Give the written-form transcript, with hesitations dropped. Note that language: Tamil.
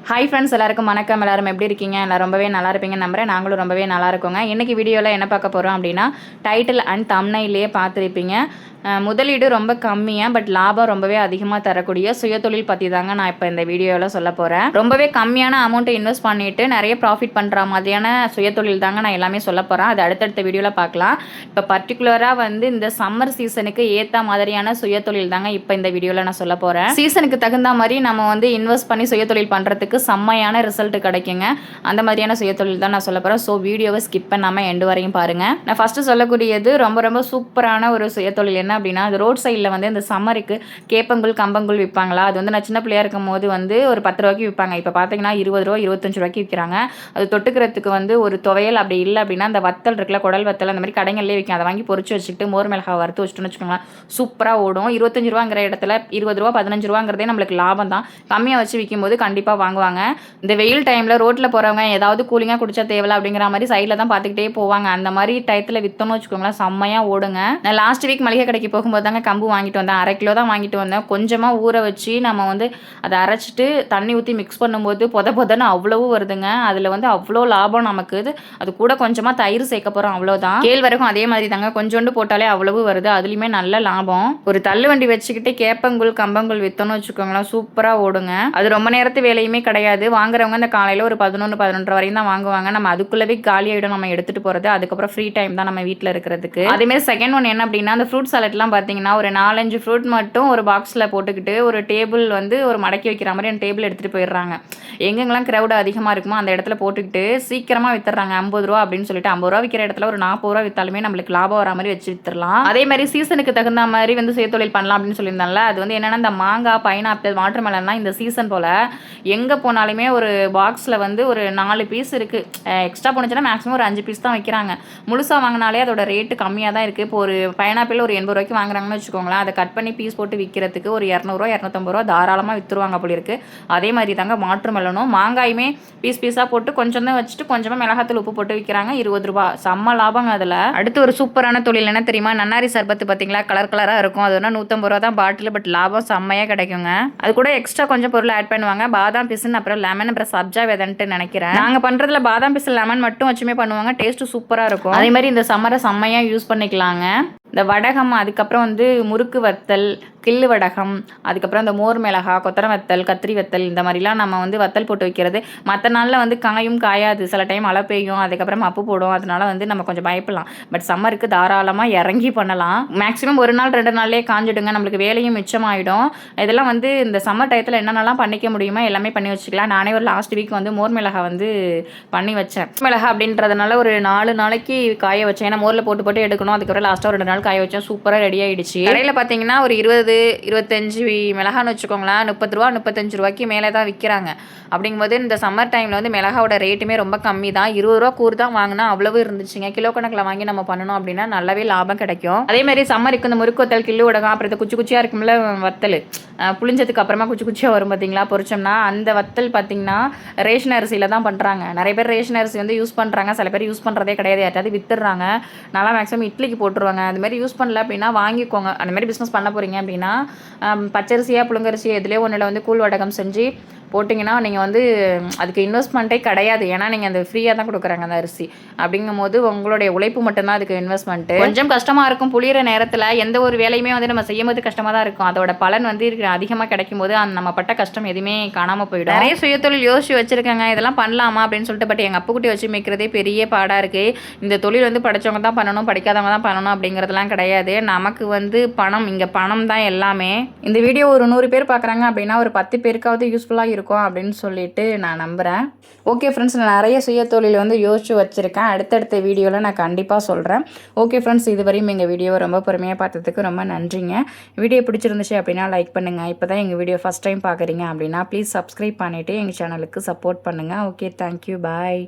ஹாய் ஃப்ரெண்ட்ஸ், எல்லாருக்கும் வணக்கம். எல்லாரும் எப்படி இருக்கீங்க? எல்லாம் ரொம்பவே நல்லா இருப்பீங்கன்னு நம்புறேன். நாங்களும் ரொம்பவே நல்லா இருக்கோங்க. இன்றைக்கி வீடியோவில் என்ன பார்க்க போகிறோம் அப்படின்னா, டைட்டில் அண்ட் தம்ப்நெயிலே பார்த்துருப்பீங்க. முதலீடு ரொம்ப கம்மியாக பட் லாபம் ரொம்பவே அதிகமாக தரக்கூடிய சுயதொழில் பற்றி தாங்க நான் இப்போ இந்த வீடியோவில் சொல்ல போகிறேன். ரொம்பவே கம்மியான அமௌண்ட்டை இன்வெஸ்ட் பண்ணிவிட்டு நிறைய ப்ராஃபிட் பண்ணுற மாதிரியான சுயதொழில் தாங்க நான் எல்லாமே சொல்ல போகிறேன். அது அடுத்தடுத்த வீடியோவில் பார்க்கலாம். இப்போ பர்டிகுலராக வந்து இந்த சம்மர் சீசனுக்கு ஏற்ற மாதிரியான சுயதொழில் தாங்க இப்போ இந்த வீடியோவில் நான் சொல்ல போகிறேன். சீசனுக்கு தகுந்த மாதிரி நம்ம வந்து இன்வெஸ்ட் பண்ணி சுயதொழில் பண்ணுறதுக்கு செம்மையான ரிசல்ட் கிடைக்குங்க. அந்த மாதிரியான சுயதொழில் தான் நான் சொல்ல போகிறேன். ஸோ வீடியோவை ஸ்கிப் பண்ணாமல் எண்டு வரையும் பாருங்கள். நான் ஃபஸ்ட்டு சொல்லக்கூடியது ரொம்ப ரொம்ப சூப்பரான ஒரு சுயதொழில் என்ன அப்படின்னா, அது ரோட் சைடில் வந்து இந்த சம்மருக்கு கேப்பங்குள் கம்பங்குள் விற்பாங்களா. அது வந்து நான் சின்ன பிள்ளையா இருக்கும் போது வந்து ஒரு 10 ரூபாய்க்கு விற்பாங்க. இப்போ பார்த்தீங்கன்னா 20 ரூபா 25 ரூபாய்க்கு விற்கிறாங்க. அது தொட்டுக்கிறதுக்கு வந்து ஒரு துவையல் அப்படி இல்லை அப்படின்னா அந்த வத்தல் இருக்குல்ல, குடல் வத்தல், அந்த மாதிரி கடைகள்லேயே விற்கும். அதை வாங்கி பொறிச்சு வச்சுக்கிட்டு மோர் மிளகாய் வறுத்து வச்சுட்டுன்னு வச்சுக்கோங்களேன், சூப்பராக ஓடும். 25 ரூபாங்கிற இடத்துல 20 ரூபா 15 ரூபாங்கிறதே நம்மளுக்கு லாபம் தான். கம்மியாக வச்சு விற்கும் போது கண்டிப்பாக வாங்குவாங்க. இந்த வெயில் டைமில் ரோட்டில் போகிறவங்க ஏதாவது கூலிங்காக குடிச்சா தேவையில்ல அப்படிங்கிற மாதிரி சைடில் தான் பார்த்துக்கிட்டே போவாங்க. அந்த மாதிரி டயத்தில் விற்றோன்னு வச்சுக்கோங்களேன், செம்மையாக ஓடுங்க. நான் லாஸ்ட் வீக் மளிகை கடைக்கு போகும்போது தாங்க கம்பு வாங்கிட்டு வந்தேன். 1/2 கிலோ தான் வாங்கிட்டு வந்தேன். கொஞ்சமாக ஊற வச்சு நம்ம வந்து அதை அரைச்சிட்டு தண்ணி ஊற்றி மிக்ஸ் பண்ணும்போது பொதன்னு அவ்வளவு வருதுங்க. அதில் வந்து அவ்வளோ லாபம் நமக்கு. அது கூட கொஞ்சமாக தயிர் சேர்க்க போகிறோம், அவ்வளோதான். கேழ்வரகும் அதே மாதிரி தாங்க, கொஞ்சோண்டு போட்டாலே அவ்வளவு வருது. அதுலேயுமே நல்ல லாபம். ஒரு தள்ளு வண்டி வச்சுக்கிட்டு கேப்பங்குள் கம்பங்குள் விற்றோன்னு வச்சுக்கோங்களேன், சூப்பராக ஓடுங்க. அது ரொம்ப நேரத்து வேலையுமே கிடையாது. வாங்குறவங்க இந்த காலையில் ஒரு 11 11:30 வரையும் தான் வாங்குவாங்க. நம்ம அதுக்குள்ளவே காலி ஆகிடும் நம்ம எடுத்துகிட்டு போகிறது. அதுக்கப்புறம் ஃப்ரீ டைம் தான் நம்ம வீட்டில் இருக்கிறதுக்கு. அதேமாதிரி செகண்ட் ஒன் என்ன அப்படின்னா, அந்த ஃப்ரூட் சாலட்லாம் பார்த்தீங்கன்னா ஒரு 4-5 ஃப்ரூட் மட்டும் ஒரு பாக்ஸில் போட்டுக்கிட்டு ஒரு டேபிள் வந்து ஒரு மடக்கி வைக்கிற மாதிரி அந்த டேபிள் எடுத்துகிட்டு போயிடுறாங்க. எங்கெங்கெல்லாம் க்ரௌடு அதிகமாக இருக்குமோ அந்த இடத்துல போட்டுக்கிட்டு சீக்கிரமாக வித்துறாங்க. 50 ரூபா அப்படின்னு சொல்லிட்டு 50 ரூபா விற்கிற இடத்துல ஒரு 40 ரூபா விற்றாலுமே நம்மளுக்கு லாபம் வர மாதிரி வச்சு வித்துடலாம். அதே மாதிரி சீசனுக்கு தகுந்த மாதிரி வந்து சுயதொழில் பண்ணலாம் அப்படின்னு சொல்லியிருந்தால, அது வந்து என்னென்னா இந்த மாங்காய், பைனாப்பிள், வாட்டர் மெலன்லாம் இந்த சீசன் போல் எங்கே போனாலுமே ஒரு பாக்ஸில் வந்து ஒரு 4 பீஸ் இருக்குது. எக்ஸ்ட்ரா போனுச்சுன்னா மேக்ஸிமம் ஒரு 5 பீஸ் தான் வைக்கிறாங்க. முழுசாக வாங்கினாலே அதோட ரேட்டு கம்மியாக தான் இருக்குது. இப்போ ஒரு பைனாப்பிள் ஒரு 80 ரூபாய்க்கு வாங்குறாங்கன்னு வச்சுக்கோங்களேன், அதை கட் பண்ணி பீஸ் போட்டு விற்கிறதுக்கு ஒரு 200 ரூபா 250 ரூபா தாராளமாக விற்றுருவாங்க அப்படி இருக்குது. அதே மாதிரி தாங்க வாட்டர் மெலனும் மாங்காயுமே பீஸாக போட்டு கொஞ்சம் தான் வச்சுட்டு கொஞ்சமாக மிளகாத்தூள் உப்பு போட்டு விற்கிறாங்க. 20 ரூபா. செம்ம லாபங்க அதில். அடுத்து ஒரு சூப்பரான தொழில் என்ன தெரியுமா, நன்னாரி சர்பத்து பார்த்தீங்களா, கலர் கலராக இருக்கும். அது ஒன்று 150 ரூபா தான் பாட்டில். பட் லாபம் செம்மையாக கிடைக்குங்க. அது கூட எக்ஸ்ட்ரா கொஞ்சம் பொருள் ஆட் பண்ணுவாங்க. பாதாம் பிசின், அப்புறம் லெமன், அப்புறம் சப்ஜா விதன்ட்டு நினைக்கிறேன். நாங்கள் பண்ணுறதுல பாதாம் பிசின் லெமன் மட்டும் வச்சுமே பண்ணுவாங்க. டேஸ்ட்டு சூப்பராக இருக்கும். அதே மாதிரி இந்த சம்மரை செம்மையாக யூஸ் பண்ணிக்கலாங்க. இந்த வடகம், அதுக்கப்புறம் வந்து முறுக்கு வத்தல், கிள்ளு வடகம், அதுக்கப்புறம் இந்த மோர் மிளகாய், கொத்தரை வத்தல், கத்திரி வத்தல், இந்த மாதிரிலாம் நம்ம வந்து வத்தல் போட்டு வைக்கிறது. மற்ற நாளில் வந்து காயும் காயாது, சில டைம் மழை பெய்யும், அதுக்கப்புறம் அப்பு போடும். அதனால வந்து நம்ம கொஞ்சம் பயப்படலாம். பட் சம்மருக்கு தாராளமாக இறங்கி பண்ணலாம். மேக்ஸிமம் 1 நாள் 2 நாள்லேயே காஞ்சிடுங்க. நம்மளுக்கு வேலையும் மிச்சமாயிடும். இதெல்லாம் வந்து இந்த சம்மர் டயத்தில் என்னென்னலாம் பண்ணிக்க முடியுமோ எல்லாமே பண்ணி வச்சுக்கலாம். நானே ஒரு லாஸ்ட் வீக் வந்து மோர் மிளகாய் வந்து பண்ணி வச்சேன். மிளகாய் அப்படின்றதுனால ஒரு 4 நாளைக்கு காய வச்சேன். ஏன்னா மோரில் போட்டு போட்டு எடுக்கணும். அதுக்கப்புறம் லாஸ்ட்டாக ஒரு 2 நாள் காய வச்சேன். சூப்பராக ரெடி ஆகிடுச்சு. கடையில் பார்த்தீங்கன்னா ஒரு 20-25 மிளகான்னு வச்சுக்கோங்களேன், 30 ரூபா 35 ரூபாய்க்கு மேலே தான் விற்கிறாங்க. அப்படிங்கும்போது இந்த சம்மர் டைமில் வந்து மிளகாவோட ரேட்டுமே ரொம்ப கம்மி தான். 20 ரூபா கூறு தான் வாங்கினா அவ்வளவு இருந்துச்சுங்க. கிலோ கணக்கில் வாங்கி நம்ம பண்ணணும் அப்படின்னா நல்லாவே லாபம் கிடைக்கும். அதே மாதிரி சம்மருக்கு இந்த முறுக்கு வத்தல், கில்லு உடகம், அப்புறம் இந்த குச்சி குச்சியாக இருக்கும்ல வத்தல், புளிஞ்சதுக்கு அப்புறமா குச்சி குச்சியாக வரும் பார்த்தீங்களா, பொரிச்சோம்னா அந்த வத்தல் பார்த்தீங்கன்னா ரேஷன் அரிசியில் தான் பண்ணுறாங்க. நிறைய பேர் ரேஷன் அரிசி வந்து யூஸ் பண்ணுறாங்க. சில பேர் யூஸ் பண்ணுறதே கிடையாது, யாராவது வித்துடுறாங்க. நல்லா மேக்ஸிமம் இட்லிக்கு போட்டுருவாங்க. அது மாதிரி யூஸ் பண்ணல அப்படின்னா வாங்கிக்கோங்க. அந்த மாதிரி பிஸ்னஸ் பண்ண போகிறீங்க அப்படின்னா பச்சரிசியாக புழுங்கரிசி எதுலேயோ ஒன்றில் வந்து கூழ் வடகம் செஞ்சு போட்டிங்கன்னா நீங்கள் வந்து அதுக்கு இன்வெஸ்ட்மெண்ட்டே கிடையாது. ஏன்னா நீங்கள் அந்த ஃப்ரீயாக தான் கொடுக்குறாங்க அந்த அரிசி. அப்படிங்கும் போது உங்களுடைய உழைப்பு மட்டும்தான் அதுக்கு இன்வெஸ்ட்மெண்ட்டு. கொஞ்சம் கஷ்டமாக இருக்கும். புளிகிற நேரத்தில் எந்த ஒரு வேலையுமே வந்து நம்ம செய்யும் போது கஷ்டமாக தான் இருக்கும். அதோட பலன் வந்து அதிகமாக கிடைக்கும் போது அந்த நம்ம பட்ட கஷ்டம் எதுவுமே காணாமல் போயிடும். நிறைய சுயதொழில் யோசிச்சு வச்சுருக்காங்க, இதெல்லாம் பண்ணலாமா அப்படின்னு சொல்லிட்டு. பட் எங்கள் அப்புக்குட்டி வச்சு மேய்க்கிறதே பெரிய பாடாக இருக்குது. இந்த தொழில் வந்து படித்தவங்க தான் பண்ணணும், படிக்காதவங்க தான் பண்ணணும் அப்படிங்கிறதுலாம் கிடையாது. நமக்கு வந்து பணம், இங்கே பணம் தான் எல்லாமே. இந்த வீடியோ ஒரு 100 பேர் பார்க்குறாங்க அப்படின்னா ஒரு 10 பேருக்காவது யூஸ்ஃபுல்லாக இருக்கும் அப்படின்னு சொல்லிட்டு நான் நம்புகிறேன். ஓகே ஃப்ரெண்ட்ஸ், நான் நிறைய சுயதொழில் வந்து யோசிச்சு வச்சுருக்கேன். அடுத்தடுத்த வீடியோவில் நான் கண்டிப்பாக சொல்கிறேன். ஓகே ஃப்ரெண்ட்ஸ், இதுவரையும் எங்கள் வீடியோவை ரொம்ப பொறுமையாக பார்த்ததுக்கு ரொம்ப நன்றிங்க. வீடியோ பிடிச்சிருந்துச்சு அப்படின்னா லைக் பண்ணுங்கள். இப்போ தான் எங்கள் வீடியோ ஃபஸ்ட் டைம் பார்க்குறீங்க அப்படின்னா ப்ளீஸ் சப்ஸ்கிரைப் பண்ணிவிட்டு எங்கள் சேனலுக்கு சப்போர்ட் பண்ணுங்கள். ஓகே, தேங்க்யூ, பாய்.